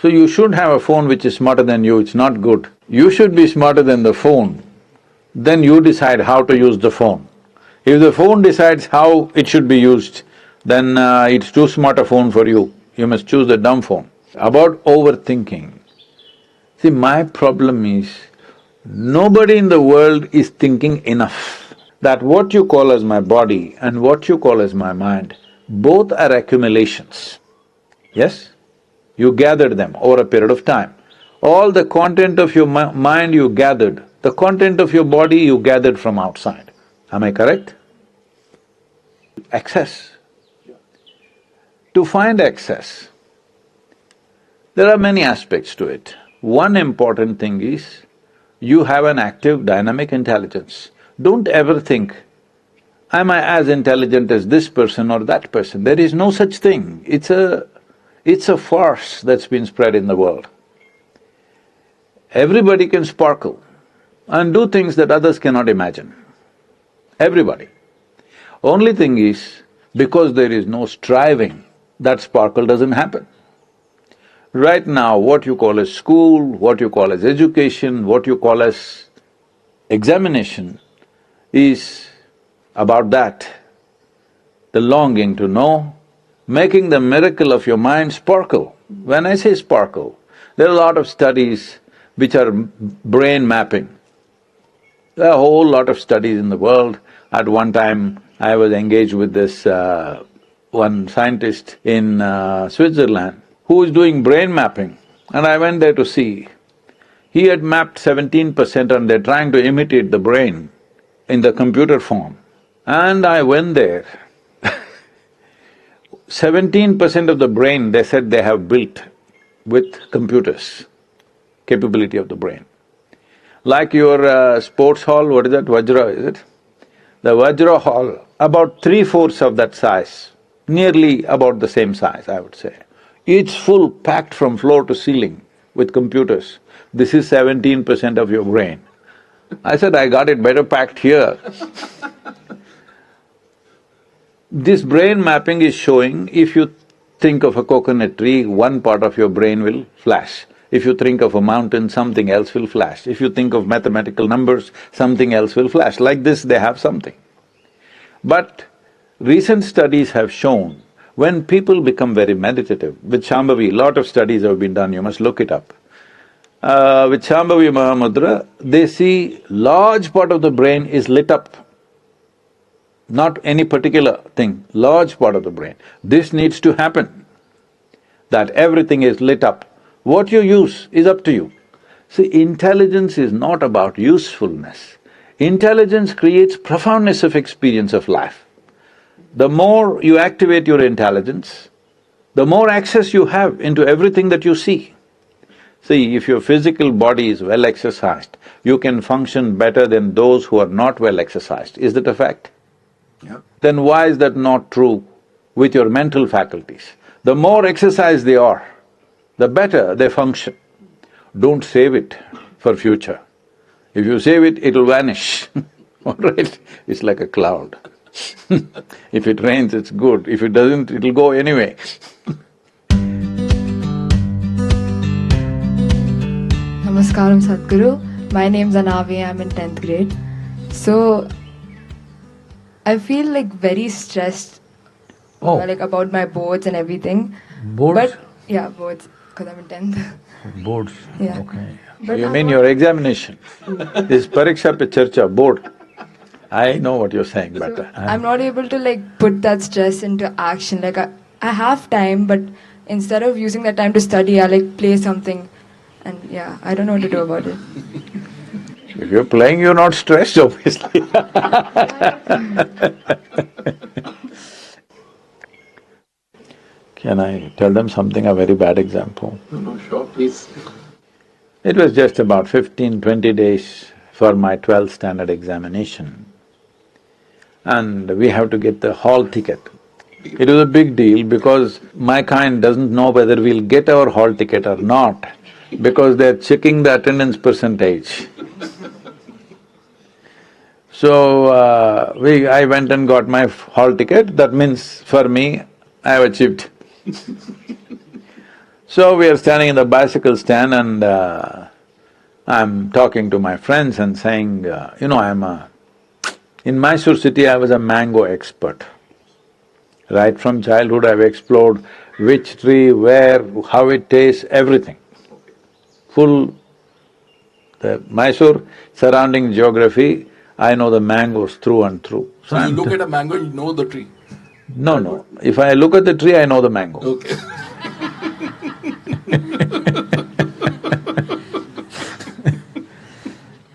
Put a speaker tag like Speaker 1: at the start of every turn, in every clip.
Speaker 1: So you should have a phone which is smarter than you, it's not good. You should be smarter than the phone, then you decide how to use the phone. If the phone decides how it should be used, then it's too smart a phone for you. You must choose the dumb phone. About overthinking, see, my problem is, nobody in the world is thinking enough that what you call as my body and what you call as my mind, both are accumulations. Yes? You gathered them over a period of time. All the content of your mind you gathered, the content of your body you gathered from outside. Am I correct? Access. To find access, there are many aspects to it. One important thing is, you have an active, dynamic intelligence. Don't ever think, am I as intelligent as this person or that person? There is no such thing. It's a farce that's been spread in the world. Everybody can sparkle and do things that others cannot imagine. Everybody. Only thing is, because there is no striving, that sparkle doesn't happen. Right now, what you call as school, what you call as education, what you call as examination is about that. The longing to know, making the miracle of your mind sparkle. When I say sparkle, there are a lot of studies which are brain mapping. There are a whole lot of studies in the world. At one time, I was engaged with this one scientist in Switzerland who is doing brain mapping, and I went there to see. He had mapped 17% and they're trying to imitate the brain in the computer form. And I went there. 17% of the brain, they said they have built with computers, capability of the brain. Like your sports hall, what is that, Vajra, is it? The Vajra hall, about 3/4 of that size, nearly about the same size, I would say. It's full, packed from floor to ceiling with computers. This is 17% of your brain. I said, I got it better packed here. This brain mapping is showing, if you think of a coconut tree, one part of your brain will flash. If you think of a mountain, something else will flash. If you think of mathematical numbers, something else will flash. Like this, they have something. But recent studies have shown, when people become very meditative, with Shambhavi, lot of studies have been done, you must look it up. With Shambhavi Mahamudra, they see large part of the brain is lit up. Not any particular thing, large part of the brain. This needs to happen, that everything is lit up. What you use is up to you. See, intelligence is not about usefulness. Intelligence creates profoundness of experience of life. The more you activate your intelligence, the more access you have into everything that you see. See, if your physical body is well exercised, you can function better than those who are not well exercised. Is that a fact?
Speaker 2: Yeah.
Speaker 1: Then why is that not true with your mental faculties? The more exercised they are, the better they function. Don't save it for future. If you save it, it'll vanish, all right? It's like a cloud. If it rains, it's good. If it doesn't, it'll go anyway.
Speaker 3: Namaskaram, Sadhguru. My name's Anavi, I'm in 10th grade. So, I feel like very stressed like about my boards and everything.
Speaker 1: Boards?
Speaker 3: But, yeah, boards, because I'm in 10th.
Speaker 1: Boards,
Speaker 3: Yeah.
Speaker 1: okay.
Speaker 3: But
Speaker 1: You
Speaker 3: I'm
Speaker 1: mean
Speaker 3: not-
Speaker 1: your examination? This Pariksha Pe Charcha, board. I know what you're saying, but
Speaker 3: So, I'm not able to like put that stress into action. Like I have time, but instead of using that time to study, I like play something. And yeah, I don't know what to do about it.
Speaker 1: if you're playing, you're not stressed, obviously. Can I tell them something, a very bad example?
Speaker 2: No, sure, please.
Speaker 1: It was just about 15-20 days for my 12th standard examination. And we have to get the hall ticket. It was a big deal because my kind doesn't know whether we'll get our hall ticket or not, because they're checking the attendance percentage. So, I went and got my hall ticket, that means for me, I have achieved. So we are standing in the bicycle stand and I'm talking to my friends and saying, in Mysore city I was a mango expert. Right from childhood I've explored which tree, where, how it tastes, everything. Full… the Mysore surrounding geography, I know the mangoes through and through.
Speaker 2: So you look at a mango, you know the tree.
Speaker 1: No. If I look at the tree, I know the mango.
Speaker 2: Okay.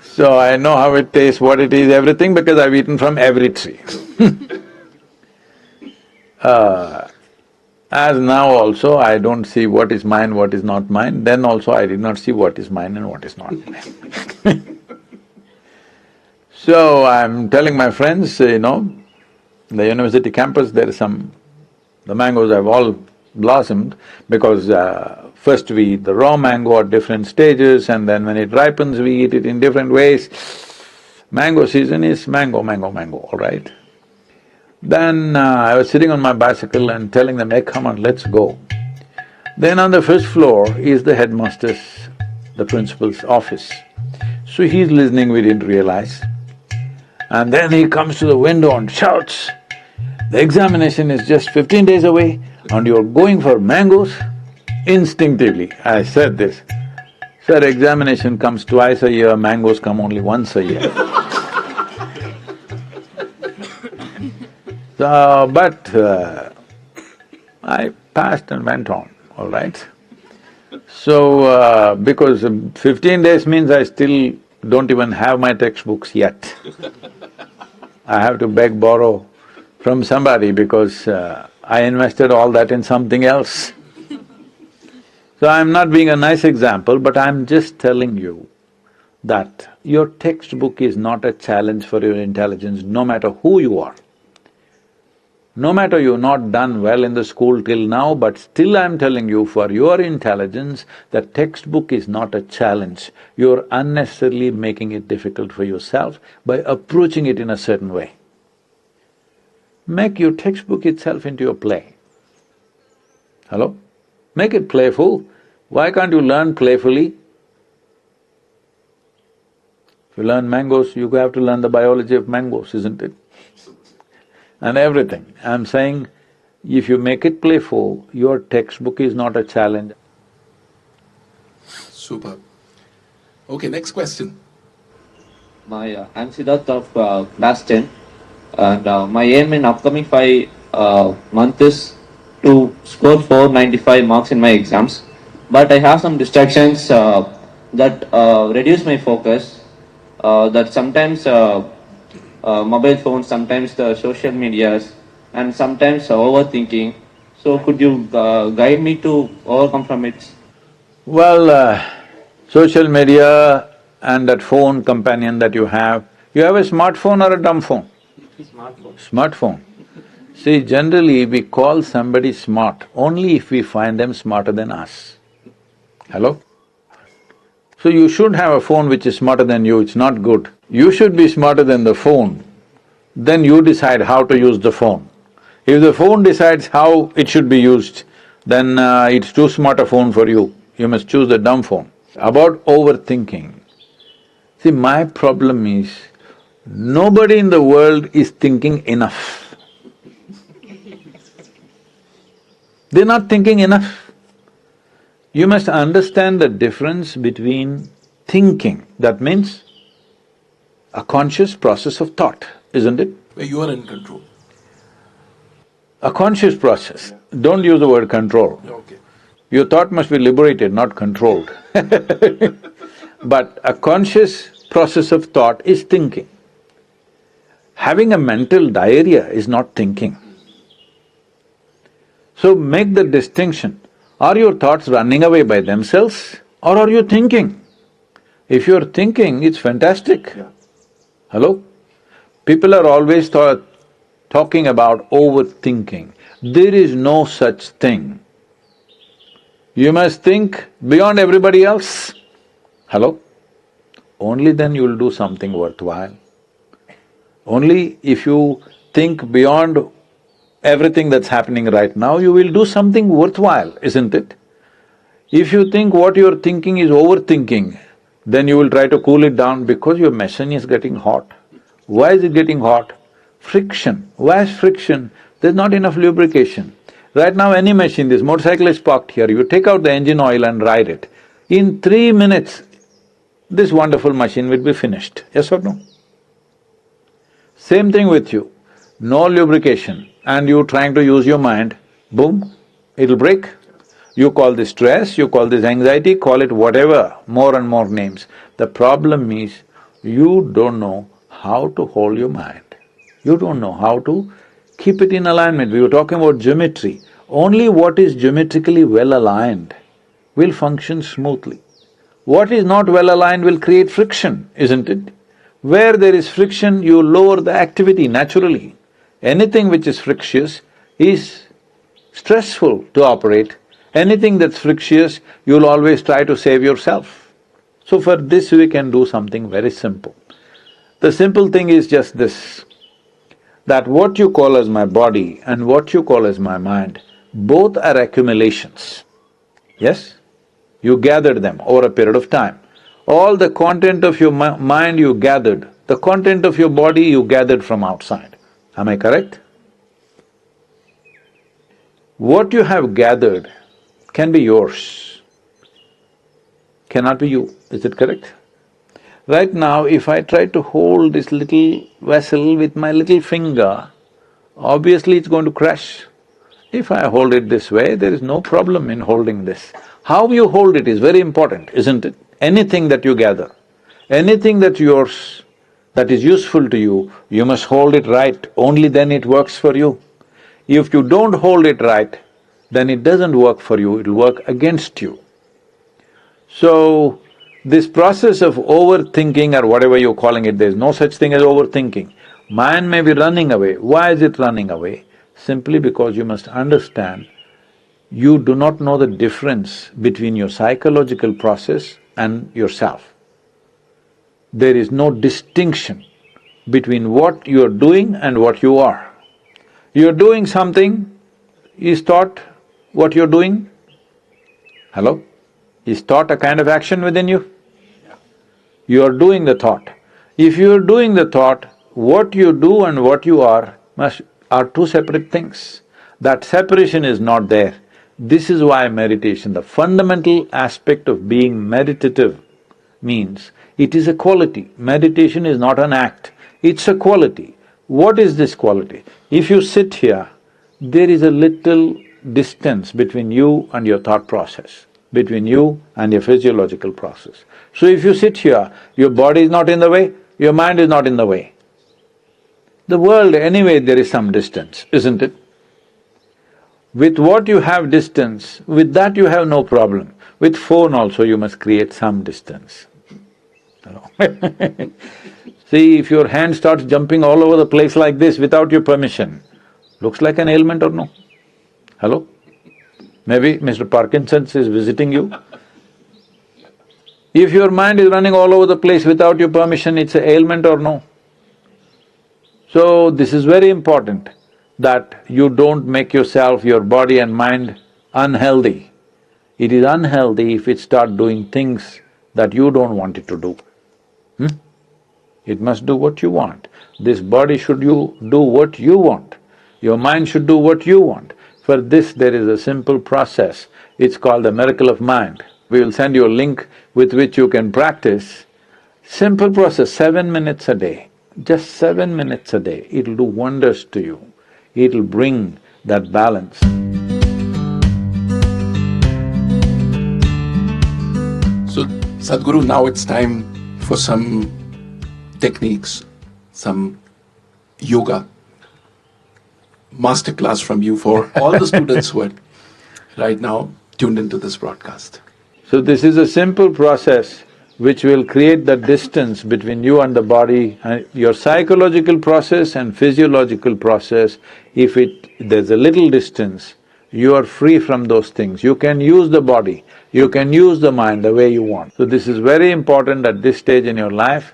Speaker 1: So I know how it tastes, what it is, everything because I've eaten from every tree. As now also, I don't see what is mine, what is not mine, then also I did not see what is mine and what is not mine. So I'm telling my friends, the university campus, there is the mangoes have all blossomed because first we eat the raw mango at different stages and then when it ripens we eat it in different ways. Mango season is mango, all right? Then I was sitting on my bicycle and telling them, hey, come on, let's go. Then on the first floor is the headmaster's, the principal's office. So he's listening, we didn't realize. And then he comes to the window and shouts, the examination is just 15 days away and you're going for mangoes? Instinctively, I said this, sir, examination comes twice a year, mangoes come only once a year. I passed and went on, all right? So, because 15 days means I still don't even have my textbooks yet. I have to beg, borrow from somebody because I invested all that in something else. So I'm not being a nice example, but I'm just telling you that your textbook is not a challenge for your intelligence, no matter who you are. No matter you've not done well in the school till now, but still I'm telling you, for your intelligence, the textbook is not a challenge. You're unnecessarily making it difficult for yourself by approaching it in a certain way. Make your textbook itself into a play. Hello? Make it playful. Why can't you learn playfully? If you learn mangoes, you have to learn the biology of mangoes, isn't it? And everything. I'm saying, if you make it playful, your textbook is not a challenge.
Speaker 2: Super. Okay, next question.
Speaker 4: I'm Siddharth of class 10 and my aim in upcoming 5 months is to score 495 marks in my exams. But I have some distractions that reduce my focus, that sometimes mobile phones, sometimes the social medias, and sometimes overthinking. So could you guide me to overcome from it?
Speaker 1: Well, social media and that phone companion that you have a smartphone or a dumb phone?
Speaker 4: Smartphone.
Speaker 1: Smartphone. See, generally we call somebody smart only if we find them smarter than us. Hello? So you should have a phone which is smarter than you, it's not good. You should be smarter than the phone, then you decide how to use the phone. If the phone decides how it should be used, then it's too smart a phone for you, you must choose the dumb phone. About overthinking, see, my problem is, nobody in the world is thinking enough. They're not thinking enough. You must understand the difference between thinking, that means a conscious process of thought, isn't it?
Speaker 2: Where you are in control.
Speaker 1: A conscious process, don't use the word control.
Speaker 2: Okay.
Speaker 1: Your thought must be liberated, not controlled. But a conscious process of thought is thinking. Having a mental diarrhea is not thinking. So make the distinction, are your thoughts running away by themselves or are you thinking? If you're thinking, it's fantastic.
Speaker 2: Yeah.
Speaker 1: Hello? People are always talking about overthinking. There is no such thing. You must think beyond everybody else. Hello? Only then you'll do something worthwhile. Only if you think beyond everything that's happening right now, you will do something worthwhile, isn't it? If you think what you're thinking is overthinking, then you will try to cool it down because your machine is getting hot. Why is it getting hot? Friction. Why is friction? There's not enough lubrication. Right now any machine, this motorcycle is parked here, you take out the engine oil and ride it. In 3 minutes, this wonderful machine will be finished, yes or no? Same thing with you. No lubrication and you trying to use your mind, boom, it'll break. You call this stress, you call this anxiety, call it whatever, more and more names. The problem is, you don't know how to hold your mind. You don't know how to keep it in alignment. We were talking about geometry. Only what is geometrically well aligned will function smoothly. What is not well aligned will create friction, isn't it? Where there is friction, you lower the activity naturally. Anything which is frictious is stressful to operate. Anything that's frictious, you'll always try to save yourself. So for this we can do something very simple. The simple thing is just this, that what you call as my body and what you call as my mind, both are accumulations. Yes? You gathered them over a period of time. All the content of your mind you gathered, the content of your body you gathered from outside. Am I correct? What you have gathered can be yours, cannot be you, is it correct? Right now, if I try to hold this little vessel with my little finger, obviously it's going to crash. If I hold it this way, there is no problem in holding this. How you hold it is very important, isn't it? Anything that you gather, anything that's yours, that is useful to you, you must hold it right, only then it works for you. If you don't hold it right, then it doesn't work for you, it'll work against you. So, this process of overthinking or whatever you're calling it, there's no such thing as overthinking. Mind may be running away. Why is it running away? Simply because you must understand, you do not know the difference between your psychological process and yourself. There is no distinction between what you're doing and what you are. You're doing something, is thought what you're doing? Hello? Is thought a kind of action within you? You are doing the thought. If you are doing the thought, what you do and what you are are two separate things. That separation is not there. This is why meditation, the fundamental aspect of being meditative means it is a quality. Meditation is not an act, it's a quality. What is this quality? If you sit here, there is a little distance between you and your thought process, between you and your physiological process. So if you sit here, your body is not in the way, your mind is not in the way. The world anyway there is some distance, isn't it? With what you have distance, with that you have no problem. With phone also you must create some distance. See, if your hand starts jumping all over the place like this without your permission, looks like an ailment or no? Hello? Maybe Mr. Parkinson's is visiting you. If your mind is running all over the place without your permission, it's an ailment or no? So, this is very important that you don't make yourself, your body and mind unhealthy. It is unhealthy if it starts doing things that you don't want it to do. It must do what you want. This body should do what you want. Your mind should do what you want. For this there is a simple process, it's called the miracle of mind. We will send you a link with which you can practice. Simple process, 7 minutes a day, just 7 minutes a day, it'll do wonders to you. It'll bring that balance.
Speaker 2: So, Sadhguru, now it's time for some techniques, some yoga masterclass from you for all the students who are right now tuned into this broadcast.
Speaker 1: So this is a simple process which will create the distance between you and the body, and your psychological process and physiological process. If there's a little distance, you are free from those things. You can use the body, you can use the mind the way you want. So this is very important at this stage in your life.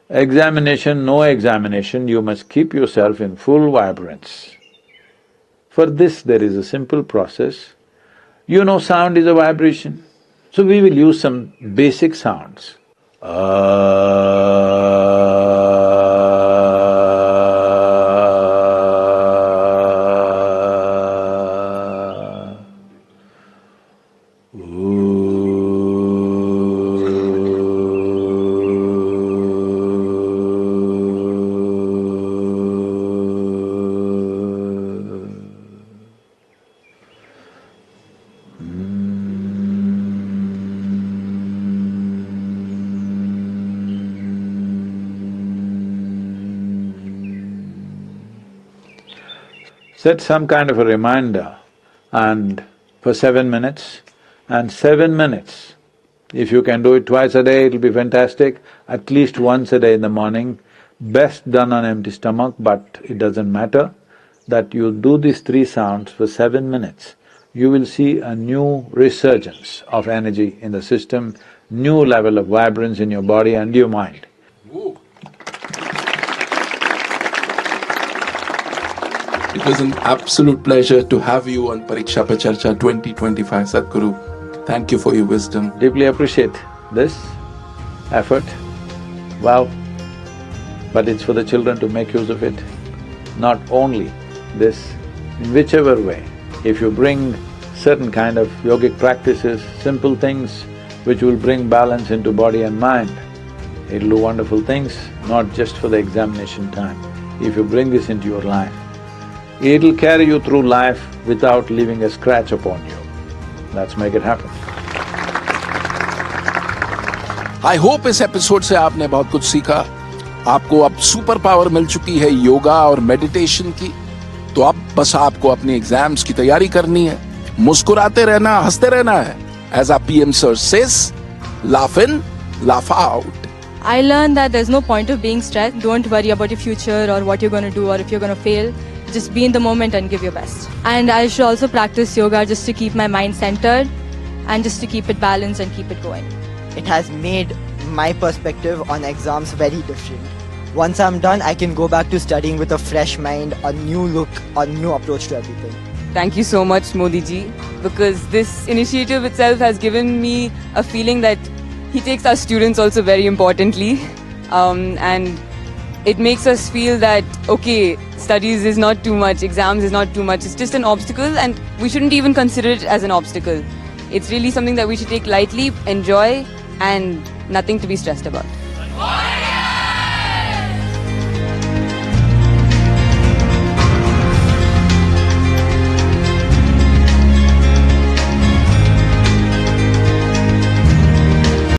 Speaker 1: Examination, no examination, you must keep yourself in full vibrance. For this there is a simple process. You know sound is a vibration. So we will use some basic sounds. Set some kind of a reminder and for 7 minutes, and 7 minutes. If you can do it twice a day, it'll be fantastic, at least once a day in the morning. Best done on empty stomach, but it doesn't matter, that you do these 3 sounds for 7 minutes. You will see a new resurgence of energy in the system, new level of vibrance in your body and your mind.
Speaker 2: Whoa. It was an absolute pleasure to have you on Pariksha Pe Charcha 2025, Sadhguru. Thank you for your wisdom.
Speaker 1: Deeply appreciate this effort. Wow! But it's for the children to make use of it. Not only this, in whichever way, if you bring certain kind of yogic practices, simple things which will bring balance into body and mind, it'll do wonderful things, not just for the examination time. If you bring this into your life, it'll carry you through life without leaving a scratch upon you. Let's make it happen.
Speaker 2: I hope इस episode से आपने बहुत कुछ सीखा। आपको अब super power मिल चुकी है योगा और मेडिटेशन की, तो अब बस आपको अपने एग्जाम्स की तैयारी करनी है, मुस्कुराते रहना, हंसते रहना है। As our PM sir says, laugh in, laugh out.
Speaker 5: I learned that there's no point of being stressed. Don't worry about your future or what you're going to do or if you're going to fail. Just be in the moment and give your best. And I should also practice yoga just to keep my mind centered and just to keep it balanced and keep it going.
Speaker 6: It has made my perspective on exams very different. Once I'm done, I can go back to studying with a fresh mind, a new look, a new approach to everything.
Speaker 7: Thank you so much, Modi ji, because this initiative itself has given me a feeling that he takes our students also very importantly, and it makes us feel that, okay, studies is not too much, exams is not too much, it's just an obstacle and we shouldn't even consider it as an obstacle. It's really something that we should take lightly, enjoy, and nothing to be stressed about.